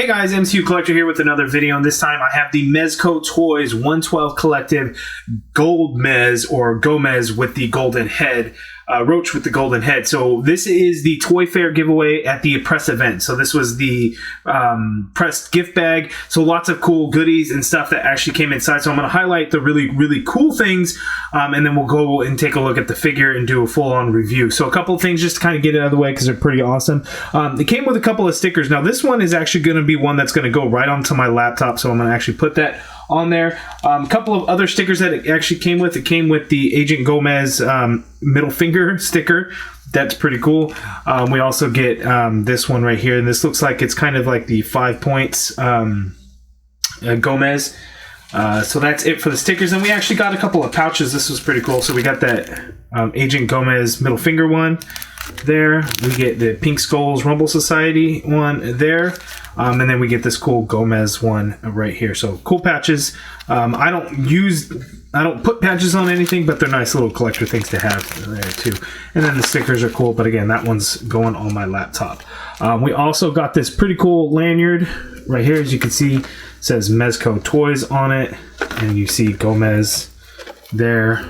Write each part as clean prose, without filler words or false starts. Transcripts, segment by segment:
Hey guys, MCU Collector here with another video, and this time I have the Mezco Toyz 112 Collective Gold Mez, or Gomez with the golden head, Roach with the golden head. So this is the Toy Fair giveaway at the press event. So this was the pressed gift bag. So lots of cool goodies and stuff that actually came inside. So I'm going to highlight the really cool things, and then we'll go and take a look at the figure and do a full-on review. So a couple of things just to kind of get it out of the way because they're pretty awesome. It came with a couple of stickers. Now this one is actually going to be one that's going to go right onto my laptop, so I'm going to actually put that on there. A couple of other stickers that it actually came with. It came with the Agent Gomez middle finger sticker. That's pretty cool. We also get this one right here, and this looks like it's kind of like the 5 points Gomez. So that's it for the stickers, and we actually got a couple of pouches. This was pretty cool. So we got that Agent Gomez middle finger one there. We get the Pink Skulls Rumble Society one there. And then we get this cool Gomez one right here. So cool patches. I don't put patches on anything, but they're nice little collector things to have there too. And then the stickers are cool, but again, that one's going on my laptop. We also got this pretty cool lanyard right here. As you can see, it says Mezco Toyz on it, and you see Gomez there,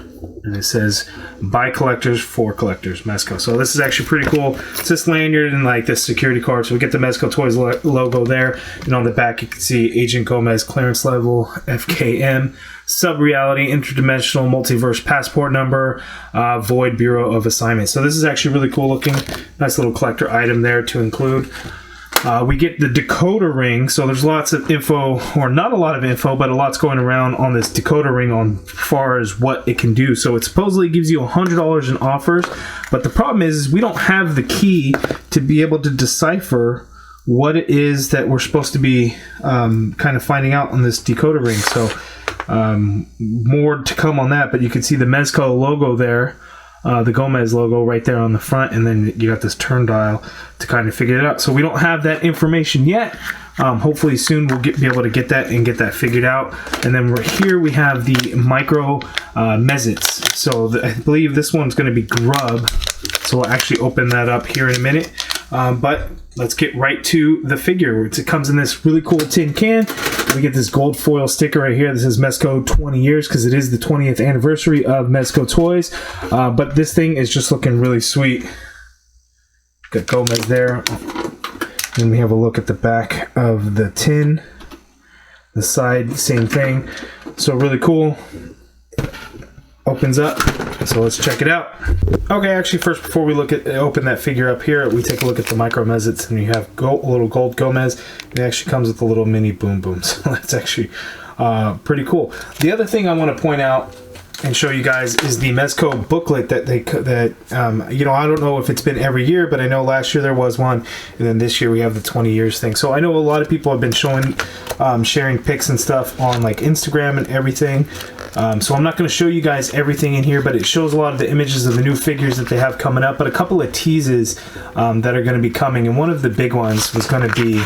and it says by collectors for collectors, Mezco. So this is actually pretty cool. It's this lanyard and like this security card. So we get the Mezco Toyz logo there, and on the back you can see Agent Gomez clearance level FKM, sub-reality, interdimensional, multiverse passport number, void bureau of assignment. So this is actually really cool looking. Nice little collector item there to include. We get the decoder ring, so there's lots of info, or not a lot of info, but a lot's going around on this decoder ring on far as what it can do. So it supposedly gives you $100 in offers, but the problem is we don't have the key to be able to decipher what it is that we're supposed to be kind of finding out on this decoder ring. So more to come on that, but you can see the Mezco logo there. The Gomez logo right there on the front, and then you got this turn dial to kind of figure it out. So we don't have that information yet. Hopefully soon we'll be able to get that and get that figured out. And then right here we have the micro Mezits. So I believe this one's going to be grub. So we'll actually open that up here in a minute. But let's get right to the figure. It comes in this really cool tin can. We get this gold foil sticker right here. This is Mezco 20 years because it is the 20th anniversary of Mezco Toyz. But this thing is just looking really sweet. Got Gomez there. Then we have a look at the back of the tin. The side, same thing. So really cool. Opens up. So let's check it out. Okay, actually first before we open that figure up here, we take a look at the micro Mezits, and you have a little gold Gomez. It actually comes with a little mini Boom Boom, so that's actually pretty cool. The other thing I want to point out and show you guys is the Mezco booklet that you know, I don't know if it's been every year, but I know last year there was one, and then this year we have the 20 years thing. So I know a lot of people have been sharing pics and stuff on like Instagram and everything. So I'm not going to show you guys everything in here, but it shows a lot of the images of the new figures that they have coming up, but a couple of teases that are going to be coming, and one of the big ones was going to be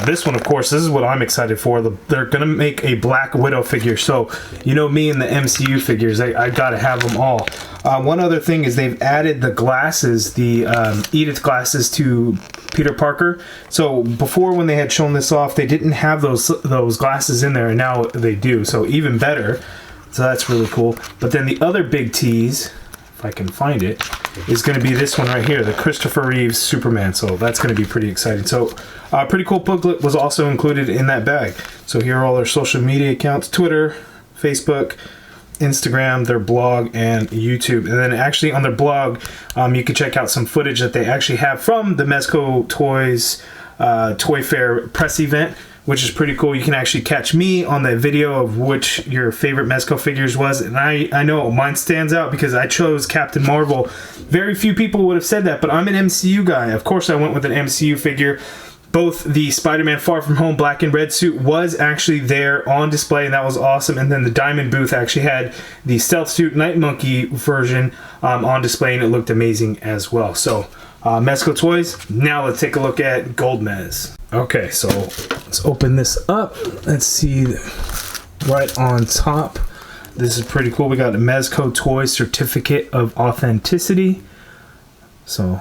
this one, of course. This is what I'm excited for. They're going to make a Black Widow figure. So, you know me and the MCU figures, I got to have them all. One other thing is they've added the glasses, the Edith glasses to Peter Parker. So before, when they had shown this off, they didn't have those glasses in there, and now they do. So even better. So that's really cool. But then the other big tease, if I can find it, is going to be this one right here, the Christopher Reeves Superman. So that's going to be pretty exciting. So pretty cool booklet was also included in that bag. So here are all their social media accounts: Twitter, Facebook, Instagram, their blog, and YouTube. And then actually on their blog, you can check out some footage that they actually have from the Mezco Toyz Toy Fair press event, which is pretty cool. You can actually catch me on the video of which your favorite Mezco figures was, and I know mine stands out because I chose Captain Marvel. Very few people would have said that, but I'm an MCU guy. Of course I went with an MCU figure. Both the Spider-Man Far From Home black and red suit was actually there on display, and that was awesome. And then the Diamond booth actually had the Stealth Suit Night Monkey version on display, and it looked amazing as well. So Mezco Toyz. Now let's take a look at Gold Mez. Okay, so let's open this up. Let's see right on top. This is pretty cool. We got a Mezco Toyz Certificate of Authenticity. So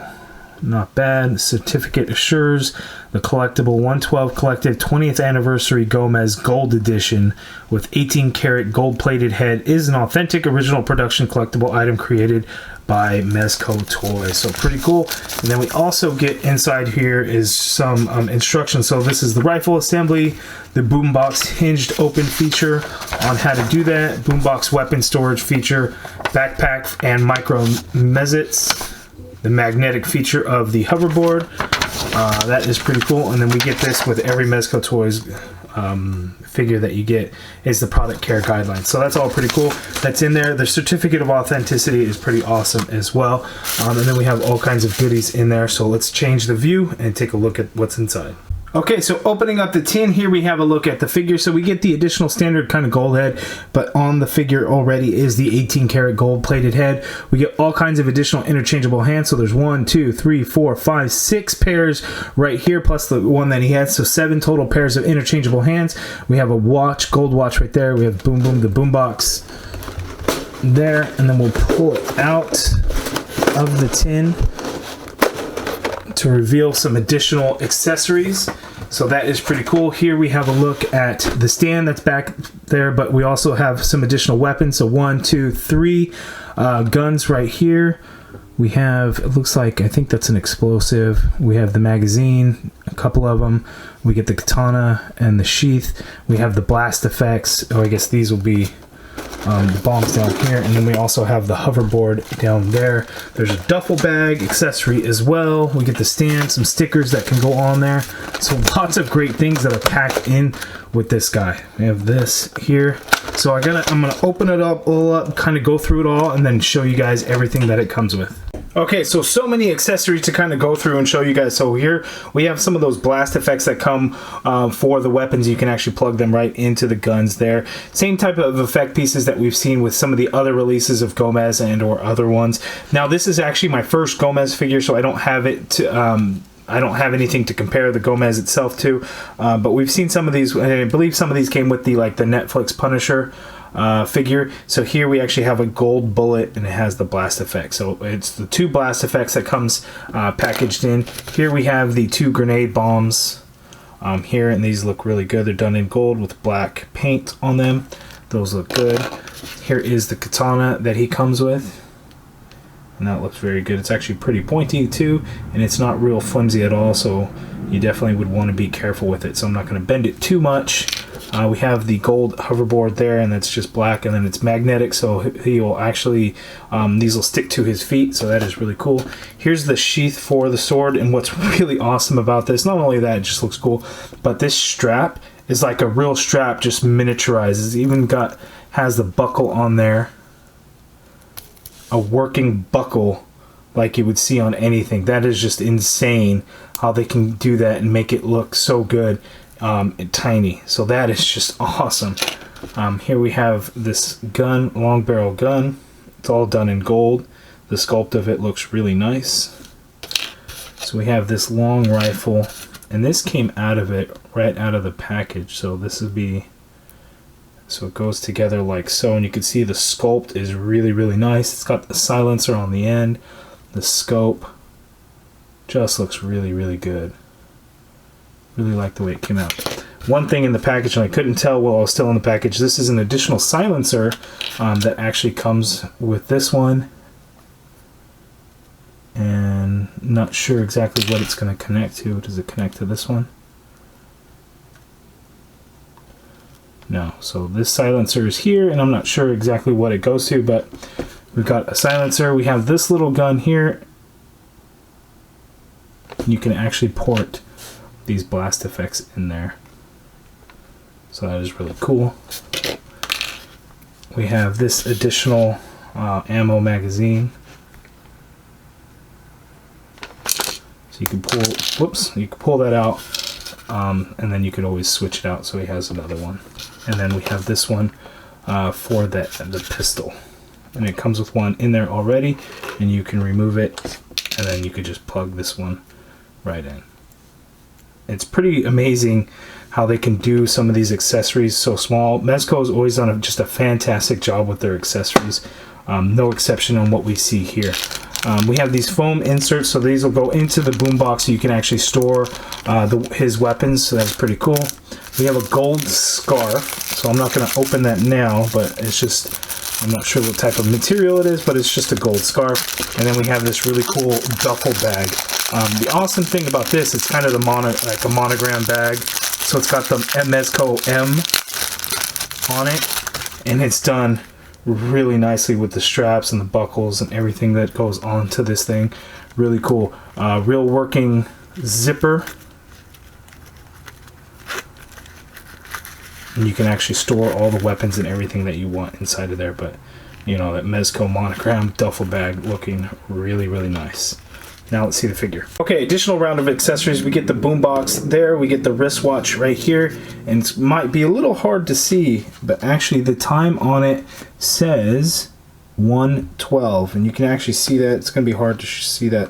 not bad. Certificate assures the collectible 112 Collective 20th Anniversary Gomez Gold Edition with 18 karat gold plated head is an authentic original production collectible item created by Mezco Toyz. So pretty cool. And then we also get inside here is some instructions. So this is the rifle assembly, the Boombox hinged open feature on how to do that, Boombox weapon storage feature, backpack and micro mezzets, the magnetic feature of the hoverboard. That is pretty cool. And then we get this with every Mezco Toyz figure that you get is the product care guidelines. So that's all pretty cool. That's in there. The certificate of authenticity is pretty awesome as well. And then we have all kinds of goodies in there. So let's change the view and take a look at what's inside. Okay, so opening up the tin here, we have a look at the figure. So we get the additional standard kind of gold head, but on the figure already is the 18 karat gold plated head. We get all kinds of additional interchangeable hands. So there's 1, 2, 3, 4, 5, 6 pairs right here, plus the one that he has. So 7 total pairs of interchangeable hands. We have a watch, gold watch right there. We have Boom Boom, the Boombox there, and then we'll pull it out of the tin to reveal some additional accessories. So that is pretty cool. Here we have a look at the stand that's back there, but we also have some additional weapons. So 1, 2, 3 guns right here. We have, it looks like, I think that's an explosive. We have the magazine, a couple of them. We get the katana and the sheath. We have the blast effects. Oh, I guess these will be the bombs down here, and then we also have the hoverboard down there. There's a duffel bag accessory as well. We get the stand, some stickers that can go on there. So lots of great things that are packed in with this guy. We have this here. So I'm gonna open it up all up, kind of go through it all, and then show you guys everything that it comes with. Okay, so many accessories to kind of go through and show you guys. So here we have some of those blast effects that come for the weapons. You can actually plug them right into the guns there. Same type of effect pieces that we've seen with some of the other releases of Gomez and or other ones. Now this is actually my first Gomez figure, so I don't have it to, I don't have anything to compare the Gomez itself to, but we've seen some of these, and I believe some of these came with the Netflix Punisher figure. So here we actually have a gold bullet, and it has the blast effect. So it's the 2 blast effects that comes packaged in. Here we have the 2 grenade bombs here, and these look really good. They're done in gold with black paint on them. Those look good. Here is the katana that he comes with, and that looks very good. It's actually pretty pointy too, and it's not real flimsy at all, so you definitely would want to be careful with it. So I'm not going to bend it too much. We have the gold hoverboard there, and that's just black, and then it's magnetic, so he will actually, these will stick to his feet, so that is really cool. Here's the sheath for the sword, and what's really awesome about this, not only that it just looks cool, but this strap is like a real strap, just miniaturized. It's even has the buckle on there, a working buckle like you would see on anything. That is just insane how they can do that and make it look so good. And tiny, so that is just awesome. Here we have this gun, long barrel gun. It's all done in gold. The sculpt of it looks really nice. So we have this long rifle, and this came out of it, right out of the package. So this would be, so it goes together like so, and you can see the sculpt is really, really nice. It's got the silencer on the end. The scope just looks really, really good. Really like the way it came out. One thing in the package, and I couldn't tell while I was still in the package, this is an additional silencer that actually comes with this one. And not sure exactly what it's going to connect to. Does it connect to this one? No. So this silencer is here, and I'm not sure exactly what it goes to, but we've got a silencer. We have this little gun here. You can actually port these blast effects in there, so that is really cool. We have this additional ammo magazine, so you can pull, you can pull that out, and then you could always switch it out, so he has another one. And then we have this one for the pistol, and it comes with one in there already, and you can remove it, and then you could just plug this one right in. It's pretty amazing how they can do some of these accessories so small. Mezco has always done just a fantastic job with their accessories. No exception on what we see here. We have these foam inserts, so these will go into the boombox so you can actually store his weapons, so that's pretty cool. We have a gold scarf, so I'm not going to open that now, but it's just, I'm not sure what type of material it is, but it's just a gold scarf. And then we have this really cool duffel bag. The awesome thing about this, it's kind of like a monogram bag, so it's got the Mezco M on it, and it's done really nicely with the straps and the buckles and everything that goes onto this thing. Really cool. Real working zipper, and you can actually store all the weapons and everything that you want inside of there. But you know, that Mezco monogram duffel bag looking really, really nice. Now let's see the figure. Okay, additional round of accessories. We get the boombox there, we get the wristwatch right here, and it might be a little hard to see, but actually the time on it says 1:12, and you can actually see that. It's going to be hard to see that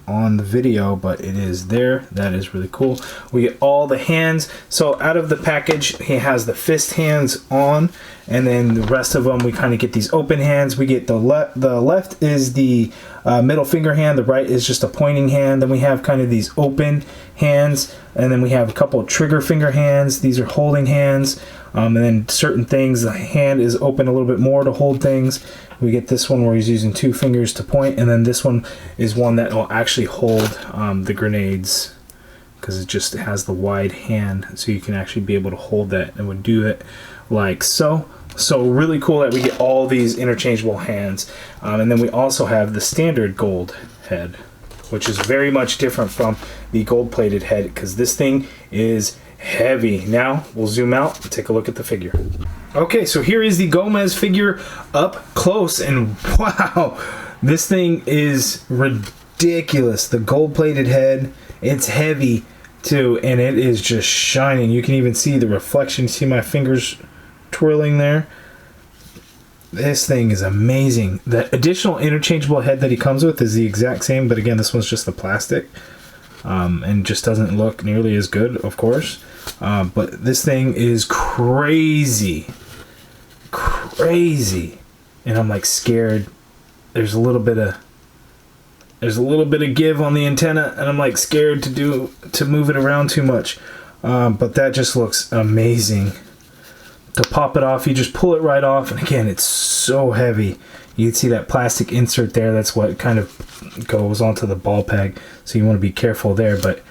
on the video, but it is there. That is really cool. We get all the hands. So out of the package, he has the fist hands on, and then the rest of them we kind of get these open hands. We get the left is the middle finger hand, the right is just a pointing hand. Then we have kind of these open hands, and then we have a couple of trigger finger hands. These are holding hands, and then certain things the hand is open a little bit more to hold things. We get this one where he's using 2 fingers to point, and then this one is one that will actually hold the grenades, because it just has the wide hand, so you can actually be able to hold that and would do it like so. So really cool that we get all these interchangeable hands. And then we also have the standard gold head, which is very much different from the gold plated head, because this thing is heavy. Now we'll zoom out and take a look at the figure. Okay, so here is the Gomez figure up close, and wow, this thing is ridiculous. The gold plated head, it's heavy too, and it is just shining. You can even see the reflection. See my fingers twirling there? This thing is amazing. The additional interchangeable head that he comes with is the exact same, but again, this one's just the plastic, and just doesn't look nearly as good, of course. But this thing is crazy, and I'm like scared. There's a little bit of give on the antenna, and I'm like scared to move it around too much. But that just looks amazing. To pop it off, you just pull it right off, and again, it's so heavy. You can see that plastic insert there. That's what kind of goes onto the ball peg, so you want to be careful there. But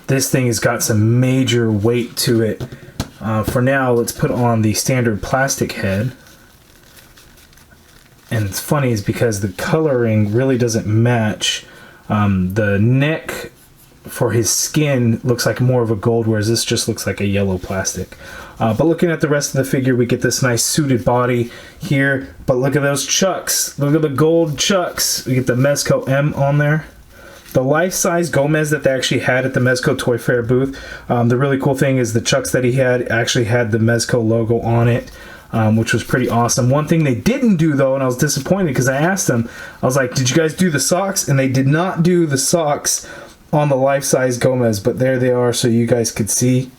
this thing has got some major weight to it. For now, let's put on the standard plastic head. And it's funny is because the coloring really doesn't match. The neck for his skin looks like more of a gold, whereas this just looks like a yellow plastic. But looking at the rest of the figure, we get this nice suited body here. But look at those chucks. Look at the gold chucks. We get the Mezco M on there. The life-size Gomez that they actually had at the Mezco Toy Fair booth. The really cool thing is the chucks that he had actually had the Mezco logo on it, which was pretty awesome. One thing they didn't do, though, and I was disappointed because I asked them, I was like, did you guys do the socks? And they did not do the socks on the life-size Gomez, but there they are so you guys could see.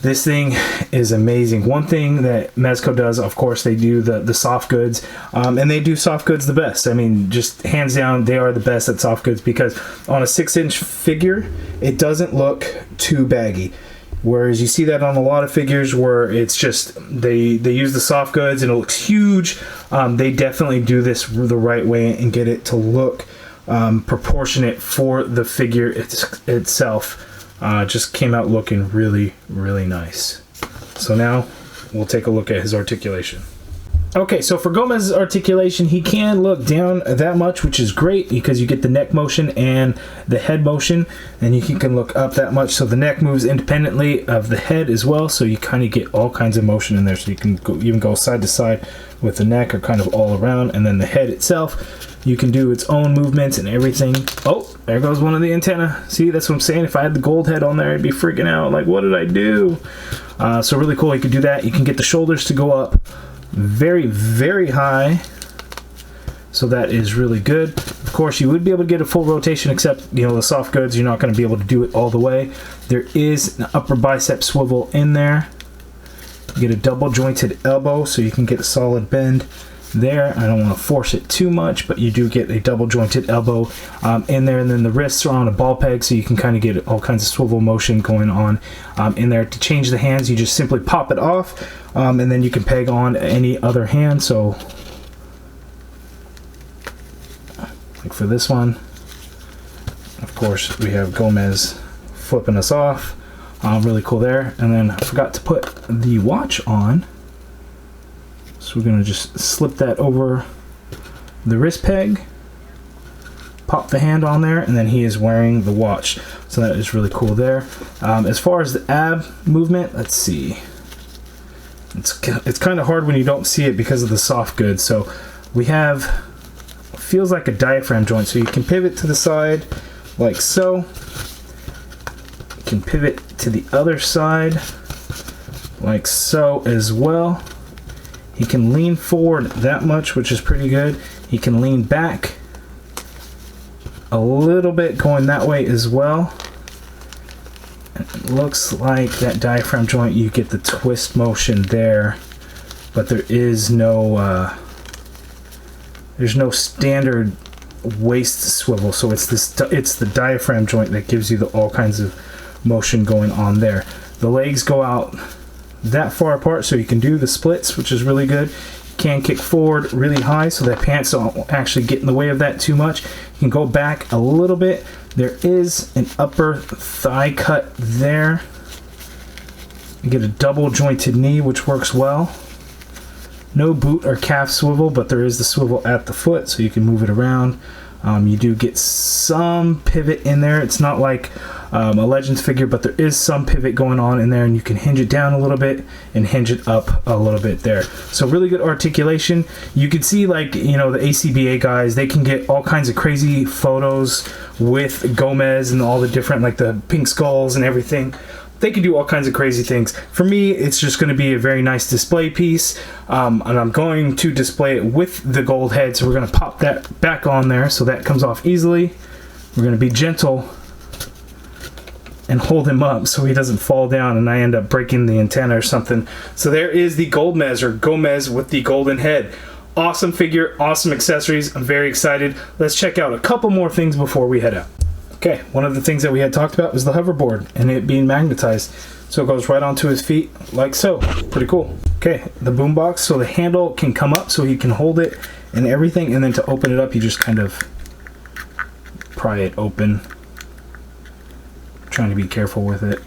This thing is amazing. One thing that Mezco does, of course, they do the soft goods, and they do soft goods the best. I mean, just hands down, they are the best at soft goods, because on a 6-inch figure, it doesn't look too baggy. Whereas you see that on a lot of figures where it's just, they use the soft goods and it looks huge. They definitely do this the right way and get it to look proportionate for the figure itself. Just came out looking really, really nice. So now we'll take a look at his articulation. Okay, so for Gomez's articulation, he can look down that much, which is great because you get the neck motion and the head motion, and you can look up that much. So the neck moves independently of the head as well, so you kind of get all kinds of motion in there. So you can even go side to side with the neck, or kind of all around, and then the head itself, you can do its own movements and everything. Oh, there goes one of the antenna. See, that's what I'm saying. If I had the gold head on there, I'd be freaking out. Like, what did I do? So really cool. You can do that. You can get the shoulders to go up very, very high. So that is really good. Of course, you would be able to get a full rotation, except, you know, the soft goods, you're not going to be able to do it all the way. There is an upper bicep swivel in there. You get a double jointed elbow, so you can get a solid bend there. I don't want to force it too much, but you do get a double jointed elbow in there, and then the wrists are on a ball peg, so you can kind of get all kinds of swivel motion going on in there. To change the hands, you just simply pop it off, and then you can peg on any other hand. So like for this one, of course, we have Gomez flipping us off. Really cool there. And then I forgot to put the watch on, so we're going to just slip that over the wrist peg, pop the hand on there, and then he is wearing the watch. So that is really cool there. As far as the ab movement, let's see. It's kind of hard when you don't see it because of the soft goods. So we have, feels like a diaphragm joint. So you can pivot to the side like so. You can pivot to the other side like so as well. He can lean forward that much, which is pretty good. He can lean back a little bit going that way as well. It looks like that diaphragm joint, you get the twist motion there, but there is no there's no standard waist swivel, so it's the diaphragm joint that gives you all kinds of motion going on there. The legs go out that far apart, so you can do the splits, which is really good. You can kick forward really high so that pants don't actually get in the way of that too much. You can go back a little bit. There is an upper thigh cut there. You get a double jointed knee, which works well. No boot or calf swivel, but there is the swivel at the foot, so you can move it around. You do get some pivot in there. It's not like a Legends figure, but there is some pivot going on in there, and you can hinge it down a little bit and hinge it up a little bit there. So really good articulation. You can see, like, you know, the ACBA guys, they can get all kinds of crazy photos with Gomez and all the different, like the pink skulls and everything. They can do all kinds of crazy things. For me, it's just going to be a very nice display piece, and I'm going to display it with the gold head, so we're going to pop that back on there so that comes off easily. We're going to be gentle and hold him up so he doesn't fall down and I end up breaking the antenna or something. So there is the Gomez, or Gomez with the golden head. Awesome figure, awesome accessories. I'm very excited. Let's check out a couple more things before we head out. Okay, one of the things that we had talked about was the hoverboard and it being magnetized. So it goes right onto his feet like so. Pretty cool. Okay, the boombox, so the handle can come up so he can hold it and everything, and then to open it up you just kind of pry it open. Trying to be careful with it.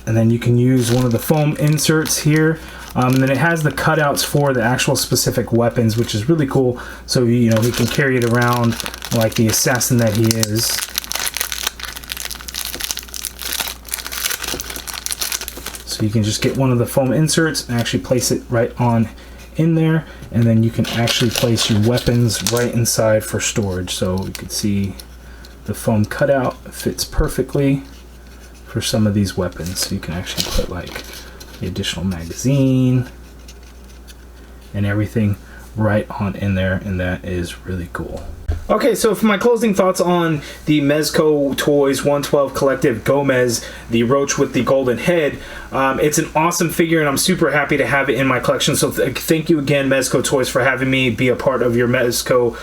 And then you can use one of the foam inserts here. And then it has the cutouts for the actual specific weapons, which is really cool. So, you know, he can carry it around like the assassin that he is. So you can just get one of the foam inserts and actually place it right on in there. And then you can actually place your weapons right inside for storage. So you can see the foam cutout fits perfectly for some of these weapons. So you can actually put like the additional magazine and everything right on in there, and that is really cool. Okay, so for my closing thoughts on the Mezco Toyz 112 Collective Gomez, the Roach with the golden head, it's an awesome figure and I'm super happy to have it in my collection. So thank you again, Mezco Toyz, for having me be a part of your Mezco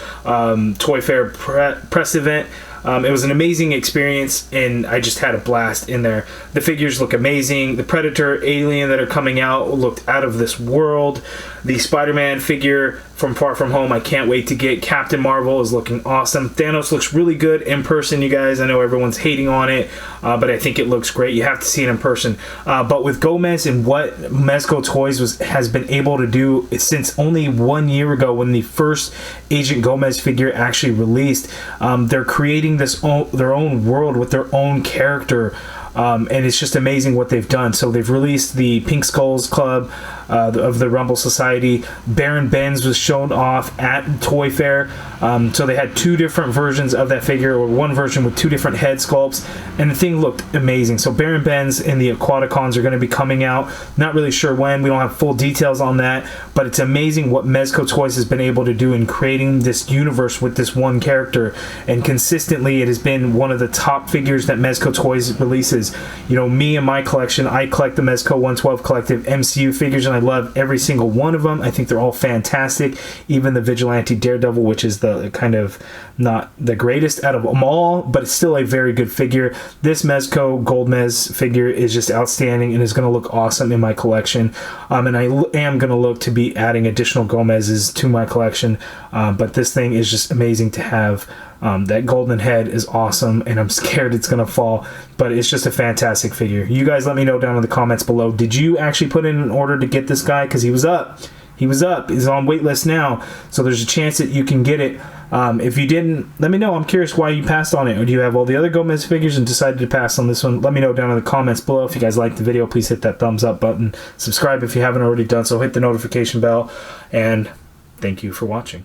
Toy Fair press event. It was an amazing experience and I just had a blast in there. The figures look amazing. The Predator alien that are coming out looked out of this world. The Spider-Man figure from Far From Home I can't wait to get. Captain Marvel is looking awesome. Thanos looks really good in person, you guys. I know everyone's hating on it, but I think it looks great. You have to see it in person. But with Gomez and what Mezco Toyz has been able to do since only 1 year ago when the first Agent Gomez figure actually released, they're creating their own world with their own character. And it's just amazing what they've done. So they've released the Pink Skulls Club of the Rumble Society. Baron Benz was shown off at Toy Fair. So they had two different versions of that figure, or one version with two different head sculpts, and the thing looked amazing. So Baron Benz and the Aquaticons are going to be coming out. Not really sure when. We don't have full details on that, but it's amazing what Mezco Toyz has been able to do in creating this universe with this one character. And consistently, it has been one of the top figures that Mezco Toyz releases. You know, me and my collection, I collect the Mezco 112 Collective MCU figures, and I love every single one of them. I think they're all fantastic. Even the Vigilante Daredevil, which is the kind of not the greatest out of them all, but it's still a very good figure. This Mezco Gold Mez figure is just outstanding and is going to look awesome in my collection. And I am going to look to be adding additional Gomez's to my collection. But this thing is just amazing to have. That golden head is awesome, and I'm scared it's going to fall, but it's just a fantastic figure. You guys let me know down in the comments below. Did you actually put in an order to get this guy? Because he was up. He's on waitlist now, so there's a chance that you can get it. If you didn't, let me know. I'm curious why you passed on it. Or do you have all the other Gomez figures and decided to pass on this one? Let me know down in the comments below. If you guys liked the video, please hit that thumbs up button. Subscribe if you haven't already done so. Hit the notification bell, and thank you for watching.